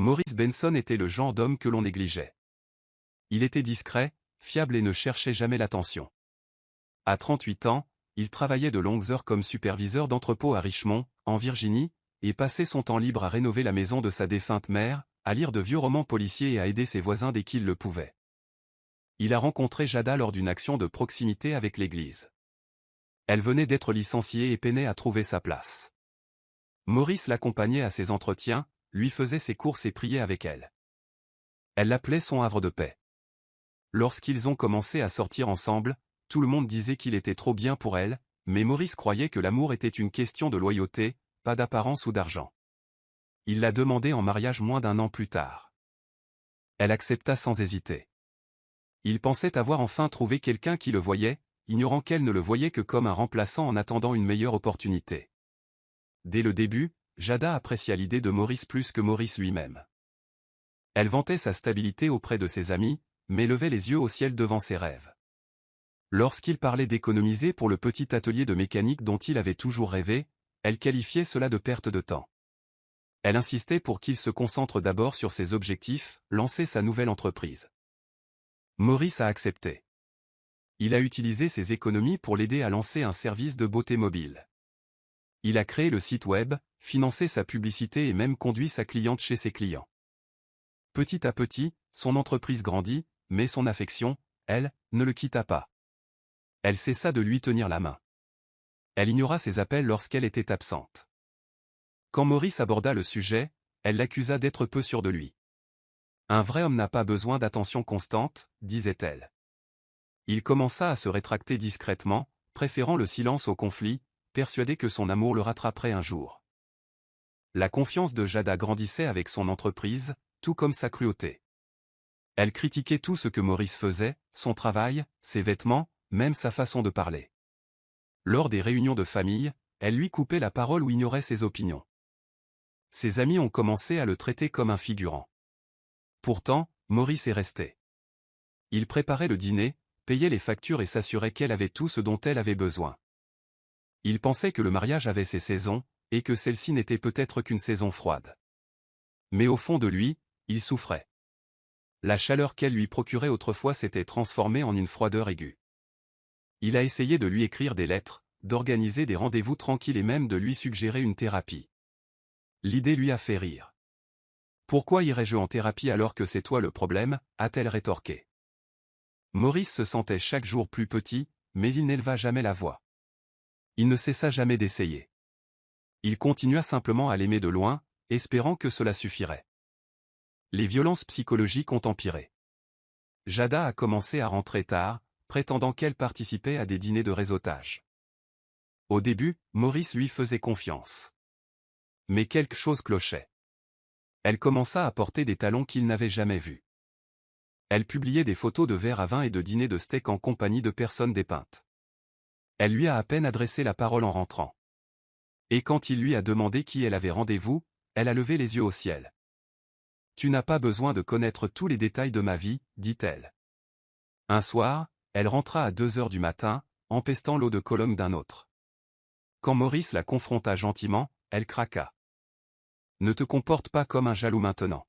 Maurice Benson était le genre d'homme que l'on négligeait. Il était discret, fiable et ne cherchait jamais l'attention. À 38 ans, il travaillait de longues heures comme superviseur d'entrepôt à Richmond, en Virginie, et passait son temps libre à rénover la maison de sa défunte mère, à lire de vieux romans policiers et à aider ses voisins dès qu'il le pouvait. Il a rencontré Jada lors d'une action de proximité avec l'église. Elle venait d'être licenciée et peinait à trouver sa place. Maurice l'accompagnait à ses entretiens, lui faisait ses courses et priait avec elle. Elle l'appelait son havre de paix. Lorsqu'ils ont commencé à sortir ensemble, tout le monde disait qu'il était trop bien pour elle, mais Maurice croyait que l'amour était une question de loyauté, pas d'apparence ou d'argent. Il l'a demandée en mariage moins d'1 an plus tard. Elle accepta sans hésiter. Il pensait avoir enfin trouvé quelqu'un qui le voyait, ignorant qu'elle ne le voyait que comme un remplaçant en attendant une meilleure opportunité. Dès le début, Jada apprécia l'idée de Maurice plus que Maurice lui-même. Elle vantait sa stabilité auprès de ses amis, mais levait les yeux au ciel devant ses rêves. Lorsqu'il parlait d'économiser pour le petit atelier de mécanique dont il avait toujours rêvé, elle qualifiait cela de perte de temps. Elle insistait pour qu'il se concentre d'abord sur ses objectifs, lancer sa nouvelle entreprise. Maurice a accepté. Il a utilisé ses économies pour l'aider à lancer un service de beauté mobile. Il a créé le site web, financé sa publicité et même conduit sa cliente chez ses clients. Petit à petit, son entreprise grandit, mais son affection, elle, ne le quitta pas. Elle cessa de lui tenir la main. Elle ignora ses appels lorsqu'elle était absente. Quand Maurice aborda le sujet, elle l'accusa d'être peu sûr de lui. Un vrai homme n'a pas besoin d'attention constante, disait-elle. Il commença à se rétracter discrètement, préférant le silence au conflit, persuadé que son amour le rattraperait un jour. La confiance de Jada grandissait avec son entreprise, tout comme sa cruauté. Elle critiquait tout ce que Maurice faisait, son travail, ses vêtements, même sa façon de parler. Lors des réunions de famille, elle lui coupait la parole ou ignorait ses opinions. Ses amis ont commencé à le traiter comme un figurant. Pourtant, Maurice est resté. Il préparait le dîner, payait les factures et s'assurait qu'elle avait tout ce dont elle avait besoin. Il pensait que le mariage avait ses saisons, et que celle-ci n'était peut-être qu'une saison froide. Mais au fond de lui, il souffrait. La chaleur qu'elle lui procurait autrefois s'était transformée en une froideur aiguë. Il a essayé de lui écrire des lettres, d'organiser des rendez-vous tranquilles et même de lui suggérer une thérapie. L'idée lui a fait rire. « Pourquoi irais-je en thérapie alors que c'est toi le problème ?» a-t-elle rétorqué. Maurice se sentait chaque jour plus petit, mais il n'éleva jamais la voix. Il ne cessa jamais d'essayer. Il continua simplement à l'aimer de loin, espérant que cela suffirait. Les violences psychologiques ont empiré. Jada a commencé à rentrer tard, prétendant qu'elle participait à des dîners de réseautage. Au début, Maurice lui faisait confiance. Mais quelque chose clochait. Elle commença à porter des talons qu'il n'avait jamais vus. Elle publiait des photos de verres à vin et de dîners de steak en compagnie de personnes dépeintes. Elle lui a à peine adressé la parole en rentrant. Et quand il lui a demandé qui elle avait rendez-vous, elle a levé les yeux au ciel. « Tu n'as pas besoin de connaître tous les détails de ma vie, dit-elle. » Un soir, elle rentra à 2 heures du matin, empestant l'eau de Cologne d'un autre. Quand Maurice la confronta gentiment, elle craqua. « Ne te comporte pas comme un jaloux maintenant.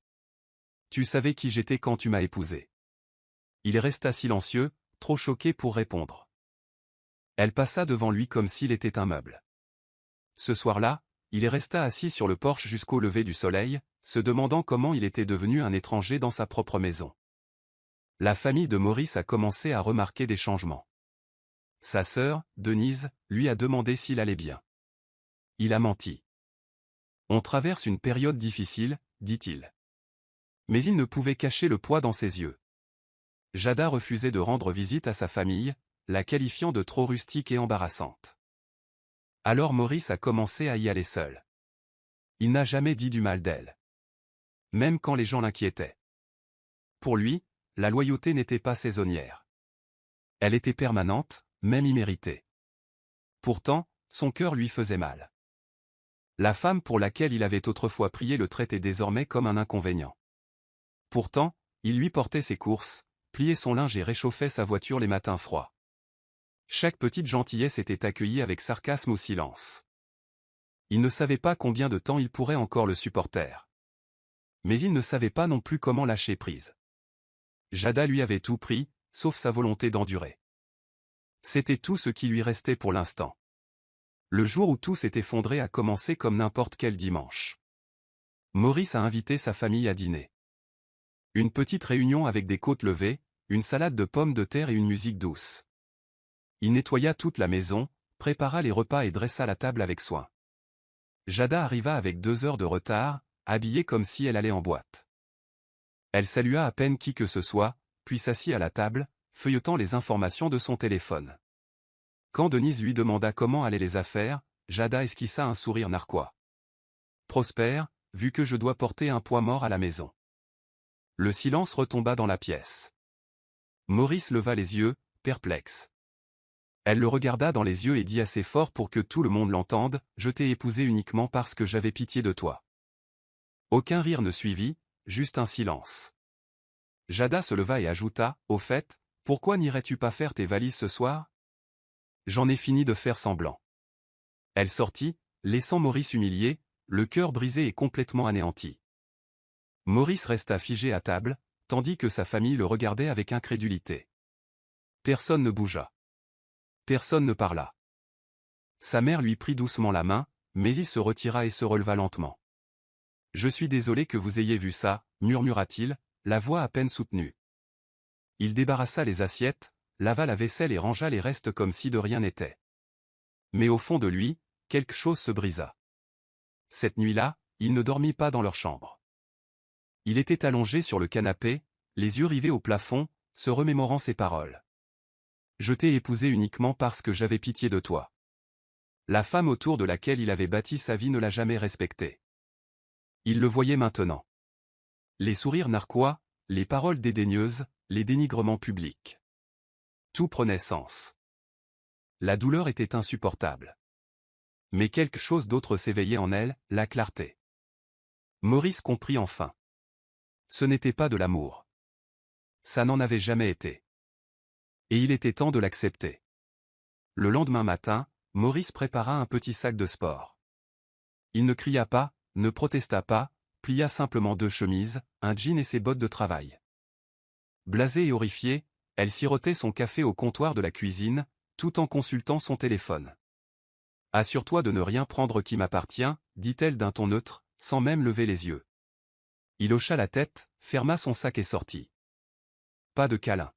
Tu savais qui j'étais quand tu m'as épousé. » Il resta silencieux, trop choqué pour répondre. Elle passa devant lui comme s'il était un meuble. Ce soir-là, il resta assis sur le porche jusqu'au lever du soleil, se demandant comment il était devenu un étranger dans sa propre maison. La famille de Maurice a commencé à remarquer des changements. Sa sœur, Denise, lui a demandé s'il allait bien. Il a menti. « On traverse une période difficile, dit-il. » Mais il ne pouvait cacher le poids dans ses yeux. Jada refusait de rendre visite à sa famille, la qualifiant de trop rustique et embarrassante. Alors Maurice a commencé à y aller seul. Il n'a jamais dit du mal d'elle. Même quand les gens l'inquiétaient. Pour lui, la loyauté n'était pas saisonnière. Elle était permanente, même imméritée. Pourtant, son cœur lui faisait mal. La femme pour laquelle il avait autrefois prié le traitait désormais comme un inconvénient. Pourtant, il lui portait ses courses, pliait son linge et réchauffait sa voiture les matins froids. Chaque petite gentillesse était accueillie avec sarcasme ou silence. Il ne savait pas combien de temps il pourrait encore le supporter. Mais il ne savait pas non plus comment lâcher prise. Jada lui avait tout pris, sauf sa volonté d'endurer. C'était tout ce qui lui restait pour l'instant. Le jour où tout s'est effondré a commencé comme n'importe quel dimanche. Maurice a invité sa famille à dîner. Une petite réunion avec des côtes levées, une salade de pommes de terre et une musique douce. Il nettoya toute la maison, prépara les repas et dressa la table avec soin. Jada arriva avec 2 heures de retard, habillée comme si elle allait en boîte. Elle salua à peine qui que ce soit, puis s'assit à la table, feuilletant les informations de son téléphone. Quand Denise lui demanda comment allaient les affaires, Jada esquissa un sourire narquois. « Prospère, vu que je dois porter un poids mort à la maison. » Le silence retomba dans la pièce. Maurice leva les yeux, perplexe. Elle le regarda dans les yeux et dit assez fort pour que tout le monde l'entende, « Je t'ai épousé uniquement parce que j'avais pitié de toi. » Aucun rire ne suivit, juste un silence. Jada se leva et ajouta, « Au fait, pourquoi n'irais-tu pas faire tes valises ce soir ? J'en ai fini de faire semblant. » Elle sortit, laissant Maurice humilié, le cœur brisé et complètement anéanti. Maurice resta figé à table, tandis que sa famille le regardait avec incrédulité. Personne ne bougea. Personne ne parla. Sa mère lui prit doucement la main, mais il se retira et se releva lentement. « Je suis désolé que vous ayez vu ça, » murmura-t-il, la voix à peine soutenue. Il débarrassa les assiettes, lava la vaisselle et rangea les restes comme si de rien n'était. Mais au fond de lui, quelque chose se brisa. Cette nuit-là, il ne dormit pas dans leur chambre. Il était allongé sur le canapé, les yeux rivés au plafond, se remémorant ses paroles. « Je t'ai épousé uniquement parce que j'avais pitié de toi. » La femme autour de laquelle il avait bâti sa vie ne l'a jamais respecté. Il le voyait maintenant. Les sourires narquois, les paroles dédaigneuses, les dénigrements publics. Tout prenait sens. La douleur était insupportable. Mais quelque chose d'autre s'éveillait en elle, la clarté. Maurice comprit enfin. Ce n'était pas de l'amour. Ça n'en avait jamais été. Et il était temps de l'accepter. Le lendemain matin, Maurice prépara un petit sac de sport. Il ne cria pas, ne protesta pas, plia simplement 2 chemises, un jean et ses bottes de travail. Blasée et horrifiée, elle sirotait son café au comptoir de la cuisine, tout en consultant son téléphone. « Assure-toi de ne rien prendre qui m'appartient, » dit-elle d'un ton neutre, sans même lever les yeux. Il hocha la tête, ferma son sac et sortit. Pas de câlin.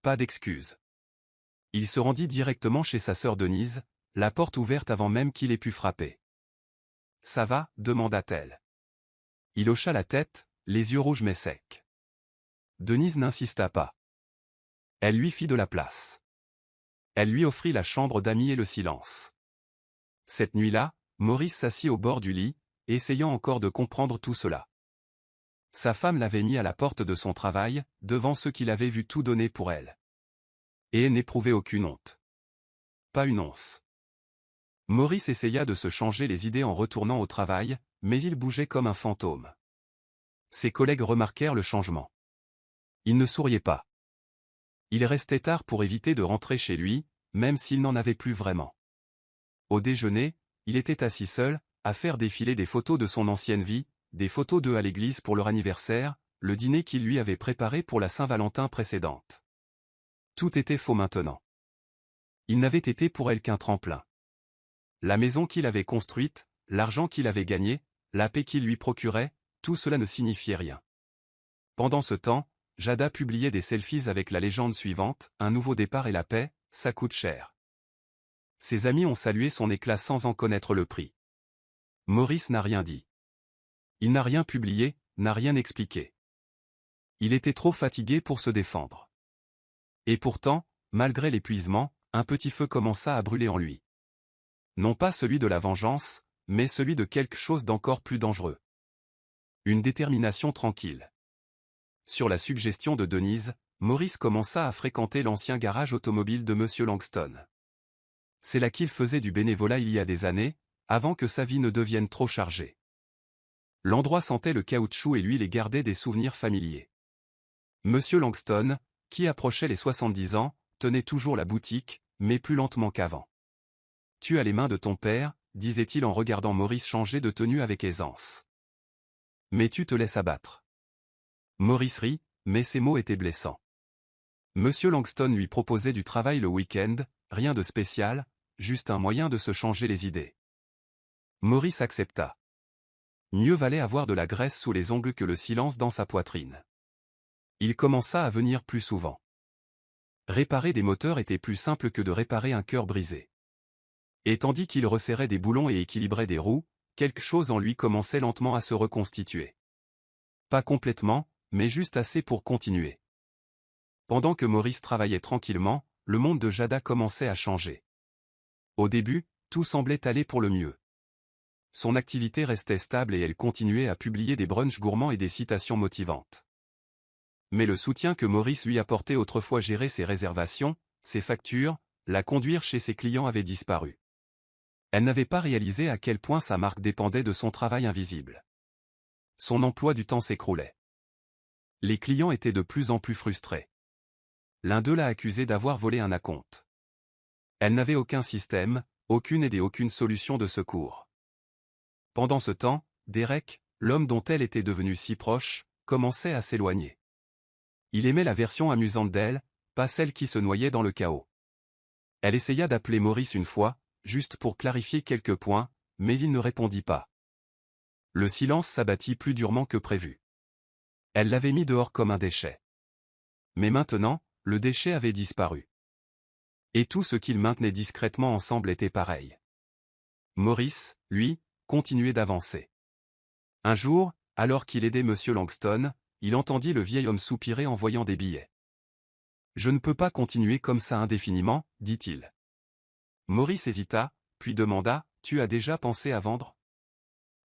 Pas d'excuses. Il se rendit directement chez sa sœur Denise, la porte ouverte avant même qu'il ait pu frapper. « Ça va ?» demanda-t-elle. Il hocha la tête, les yeux rouges mais secs. Denise n'insista pas. Elle lui fit de la place. Elle lui offrit la chambre d'amis et le silence. Cette nuit-là, Maurice s'assit au bord du lit, essayant encore de comprendre tout cela. Sa femme l'avait mis à la porte de son travail, devant ceux qui l'avaient vu tout donner pour elle. Et elle n'éprouvait aucune honte. Pas une once. Maurice essaya de se changer les idées en retournant au travail, mais il bougeait comme un fantôme. Ses collègues remarquèrent le changement. Il ne souriait pas. Il restait tard pour éviter de rentrer chez lui, même s'il n'en avait plus vraiment. Au déjeuner, il était assis seul, à faire défiler des photos de son ancienne vie, des photos d'eux à l'église pour leur anniversaire, le dîner qu'il lui avait préparé pour la Saint-Valentin précédente. Tout était faux maintenant. Il n'avait été pour elle qu'un tremplin. La maison qu'il avait construite, l'argent qu'il avait gagné, la paix qu'il lui procurait, tout cela ne signifiait rien. Pendant ce temps, Jada publiait des selfies avec la légende suivante, « Un nouveau départ et la paix, ça coûte cher ». Ses amis ont salué son éclat sans en connaître le prix. Maurice n'a rien dit. Il n'a rien publié, n'a rien expliqué. Il était trop fatigué pour se défendre. Et pourtant, malgré l'épuisement, un petit feu commença à brûler en lui. Non pas celui de la vengeance, mais celui de quelque chose d'encore plus dangereux. Une détermination tranquille. Sur la suggestion de Denise, Maurice commença à fréquenter l'ancien garage automobile de Monsieur Langston. C'est là qu'il faisait du bénévolat il y a des années, avant que sa vie ne devienne trop chargée. L'endroit sentait le caoutchouc et lui les gardait des souvenirs familiers. Monsieur Langston, qui approchait les 70 ans, tenait toujours la boutique, mais plus lentement qu'avant. « Tu as les mains de ton père » disait-il en regardant Maurice changer de tenue avec aisance. Mais tu te laisses abattre. Maurice rit, mais ses mots étaient blessants. Monsieur Langston lui proposait du travail le week-end, rien de spécial, juste un moyen de se changer les idées. Maurice accepta. Mieux valait avoir de la graisse sous les ongles que le silence dans sa poitrine. Il commença à venir plus souvent. Réparer des moteurs était plus simple que de réparer un cœur brisé. Et tandis qu'il resserrait des boulons et équilibrait des roues, quelque chose en lui commençait lentement à se reconstituer. Pas complètement, mais juste assez pour continuer. Pendant que Maurice travaillait tranquillement, le monde de Jada commençait à changer. Au début, tout semblait aller pour le mieux. Son activité restait stable et elle continuait à publier des brunchs gourmands et des citations motivantes. Mais le soutien que Maurice lui apportait autrefois gérer ses réservations, ses factures, la conduire chez ses clients avait disparu. Elle n'avait pas réalisé à quel point sa marque dépendait de son travail invisible. Son emploi du temps s'écroulait. Les clients étaient de plus en plus frustrés. L'un d'eux l'a accusé d'avoir volé un acompte. Elle n'avait aucun système, aucune aide et aucune solution de secours. Pendant ce temps, Derek, l'homme dont elle était devenue si proche, commençait à s'éloigner. Il aimait la version amusante d'elle, pas celle qui se noyait dans le chaos. Elle essaya d'appeler Maurice une fois, juste pour clarifier quelques points, mais il ne répondit pas. Le silence s'abattit plus durement que prévu. Elle l'avait mis dehors comme un déchet. Mais maintenant, le déchet avait disparu. Et tout ce qu'ils maintenaient discrètement ensemble était pareil. Maurice, lui, continuait d'avancer. Un jour, alors qu'il aidait Monsieur Langston, il entendit le vieil homme soupirer en voyant des billets. « Je ne peux pas continuer comme ça indéfiniment, dit-il. Maurice hésita, puis demanda, « Tu as déjà pensé à vendre ?»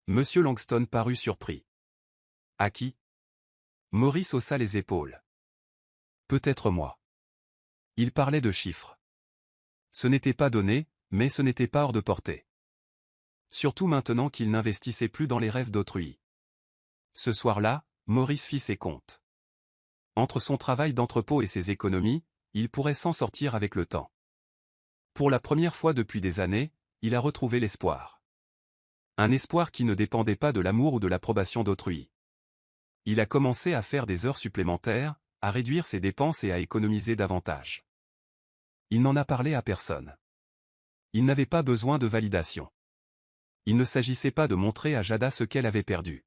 Monsieur Langston parut surpris. « À qui ?» Maurice haussa les épaules. « Peut-être moi. » Il parlait de chiffres. Ce n'était pas donné, mais ce n'était pas hors de portée. Surtout maintenant qu'il n'investissait plus dans les rêves d'autrui. Ce soir-là, Maurice fit ses comptes. Entre son travail d'entrepôt et ses économies, il pourrait s'en sortir avec le temps. Pour la première fois depuis des années, il a retrouvé l'espoir. Un espoir qui ne dépendait pas de l'amour ou de l'approbation d'autrui. Il a commencé à faire des heures supplémentaires, à réduire ses dépenses et à économiser davantage. Il n'en a parlé à personne. Il n'avait pas besoin de validation. Il ne s'agissait pas de montrer à Jada ce qu'elle avait perdu.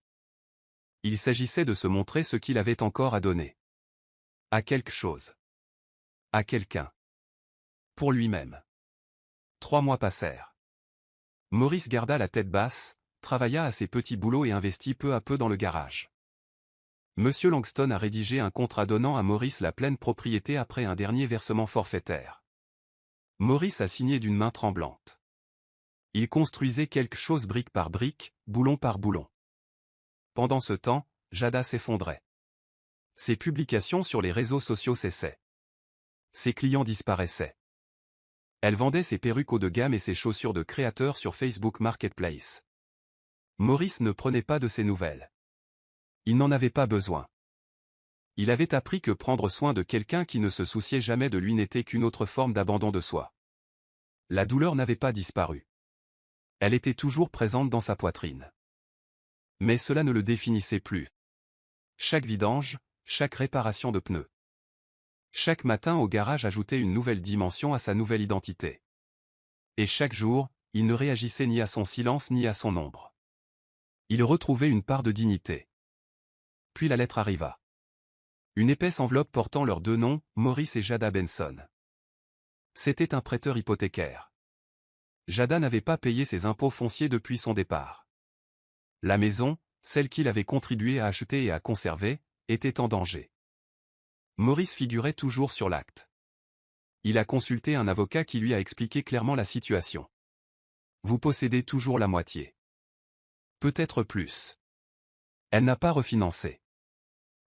Il s'agissait de se montrer ce qu'il avait encore à donner. À quelque chose. À quelqu'un. Pour lui-même. 3 mois passèrent. Maurice garda la tête basse, travailla à ses petits boulots et investit peu à peu dans le garage. Monsieur Langston a rédigé un contrat donnant à Maurice la pleine propriété après un dernier versement forfaitaire. Maurice a signé d'une main tremblante. Il construisait quelque chose brique par brique, boulon par boulon. Pendant ce temps, Jada s'effondrait. Ses publications sur les réseaux sociaux cessaient. Ses clients disparaissaient. Elle vendait ses perruques haut de gamme et ses chaussures de créateur sur Facebook Marketplace. Maurice ne prenait pas de ses nouvelles. Il n'en avait pas besoin. Il avait appris que prendre soin de quelqu'un qui ne se souciait jamais de lui n'était qu'une autre forme d'abandon de soi. La douleur n'avait pas disparu. Elle était toujours présente dans sa poitrine. Mais cela ne le définissait plus. Chaque vidange, chaque réparation de pneus. Chaque matin au garage ajoutait une nouvelle dimension à sa nouvelle identité. Et chaque jour, il ne réagissait ni à son silence ni à son ombre. Il retrouvait une part de dignité. Puis la lettre arriva. Une épaisse enveloppe portant leurs 2 noms, Maurice et Jada Benson. C'était un prêteur hypothécaire. Jada n'avait pas payé ses impôts fonciers depuis son départ. La maison, celle qu'il avait contribué à acheter et à conserver, était en danger. Maurice figurait toujours sur l'acte. Il a consulté un avocat qui lui a expliqué clairement la situation. Vous possédez toujours la moitié. Peut-être plus. Elle n'a pas refinancé.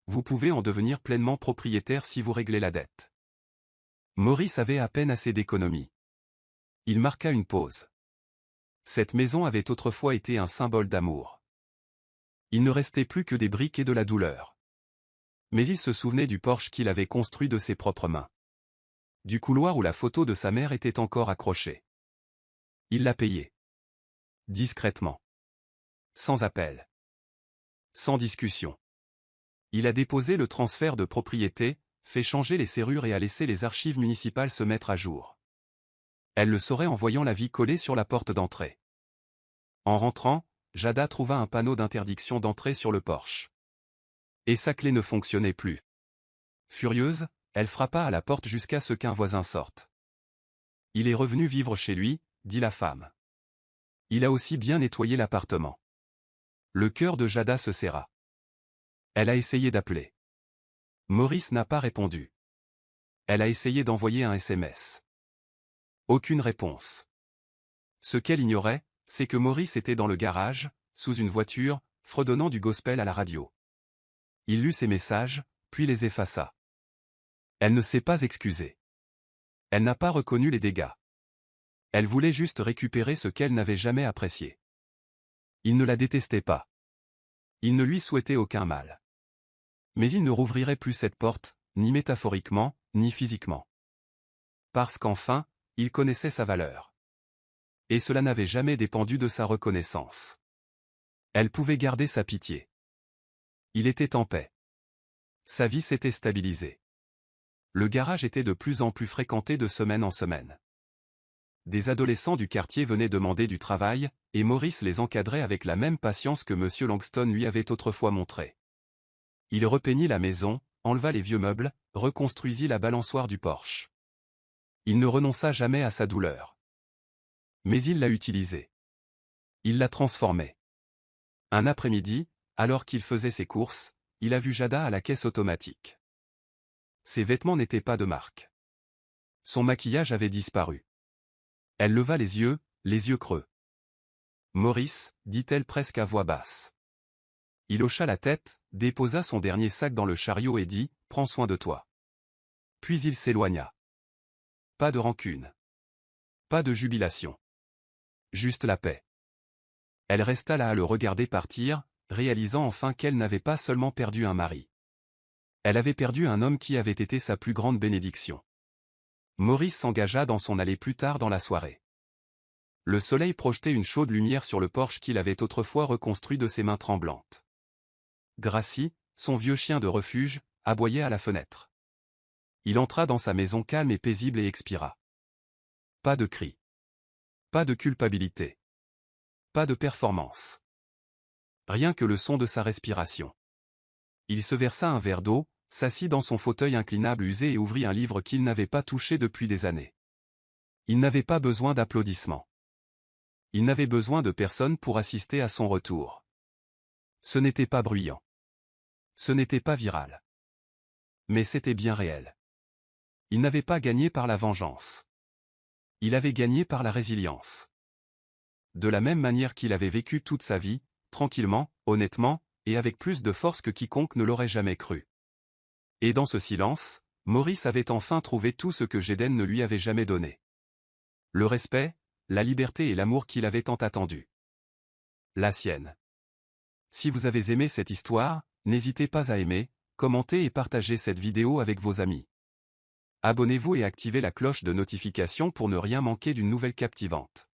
Vous pouvez en devenir pleinement propriétaire si vous réglez la dette. Maurice avait à peine assez d'économies. Il marqua une pause. Cette maison avait autrefois été un symbole d'amour. Il ne restait plus que des briques et de la douleur. Mais il se souvenait du Porsche qu'il avait construit de ses propres mains. Du couloir où la photo de sa mère était encore accrochée. Il l'a payé. Discrètement. Sans appel. Sans discussion. Il a déposé le transfert de propriété, fait changer les serrures et a laissé les archives municipales se mettre à jour. Elle le saurait en voyant l'avis collé sur la porte d'entrée. En rentrant, Jada trouva un panneau d'interdiction d'entrée sur le porche. Et sa clé ne fonctionnait plus. Furieuse, elle frappa à la porte jusqu'à ce qu'un voisin sorte. « Il est revenu vivre chez lui », dit la femme. « Il a aussi bien nettoyé l'appartement. » Le cœur de Jada se serra. Elle a essayé d'appeler. Maurice n'a pas répondu. Elle a essayé d'envoyer un SMS. Aucune réponse. Ce qu'elle ignorait, c'est que Maurice était dans le garage, sous une voiture, fredonnant du gospel à la radio. Il lut ses messages, puis les effaça. Elle ne s'est pas excusée. Elle n'a pas reconnu les dégâts. Elle voulait juste récupérer ce qu'elle n'avait jamais apprécié. Il ne la détestait pas. Il ne lui souhaitait aucun mal. Mais il ne rouvrirait plus cette porte, ni métaphoriquement, ni physiquement. Parce qu'enfin, il connaissait sa valeur. Et cela n'avait jamais dépendu de sa reconnaissance. Elle pouvait garder sa pitié. Il était en paix. Sa vie s'était stabilisée. Le garage était de plus en plus fréquenté de semaine en semaine. Des adolescents du quartier venaient demander du travail, et Maurice les encadrait avec la même patience que M. Langston lui avait autrefois montré. Il repeignit la maison, enleva les vieux meubles, reconstruisit la balançoire du porche. Il ne renonça jamais à sa douleur. Mais il l'a utilisée. Il l'a transformée. Un après-midi, alors qu'il faisait ses courses, il a vu Jada à la caisse automatique. Ses vêtements n'étaient pas de marque. Son maquillage avait disparu. Elle leva les yeux creux. « Maurice », dit-elle presque à voix basse. Il hocha la tête, déposa son dernier sac dans le chariot et dit « Prends soin de toi ». Puis il s'éloigna. Pas de rancune. Pas de jubilation. Juste la paix. Elle resta là à le regarder partir, réalisant enfin qu'elle n'avait pas seulement perdu un mari. Elle avait perdu un homme qui avait été sa plus grande bénédiction. Maurice s'engagea dans son allée plus tard dans la soirée. Le soleil projetait une chaude lumière sur le porche qu'il avait autrefois reconstruit de ses mains tremblantes. Gracie, son vieux chien de refuge, aboyait à la fenêtre. Il entra dans sa maison calme et paisible et expira. Pas de cris. Pas de culpabilité. Pas de performance. Rien que le son de sa respiration. Il se versa un verre d'eau, s'assit dans son fauteuil inclinable usé et ouvrit un livre qu'il n'avait pas touché depuis des années. Il n'avait pas besoin d'applaudissements. Il n'avait besoin de personne pour assister à son retour. Ce n'était pas bruyant. Ce n'était pas viral. Mais c'était bien réel. Il n'avait pas gagné par la vengeance. Il avait gagné par la résilience. De la même manière qu'il avait vécu toute sa vie, tranquillement, honnêtement, et avec plus de force que quiconque ne l'aurait jamais cru. Et dans ce silence, Maurice avait enfin trouvé tout ce que Jeden ne lui avait jamais donné. Le respect, la liberté et l'amour qu'il avait tant attendu. La sienne. Si vous avez aimé cette histoire, n'hésitez pas à aimer, commenter et partager cette vidéo avec vos amis. Abonnez-vous et activez la cloche de notification pour ne rien manquer d'une nouvelle captivante.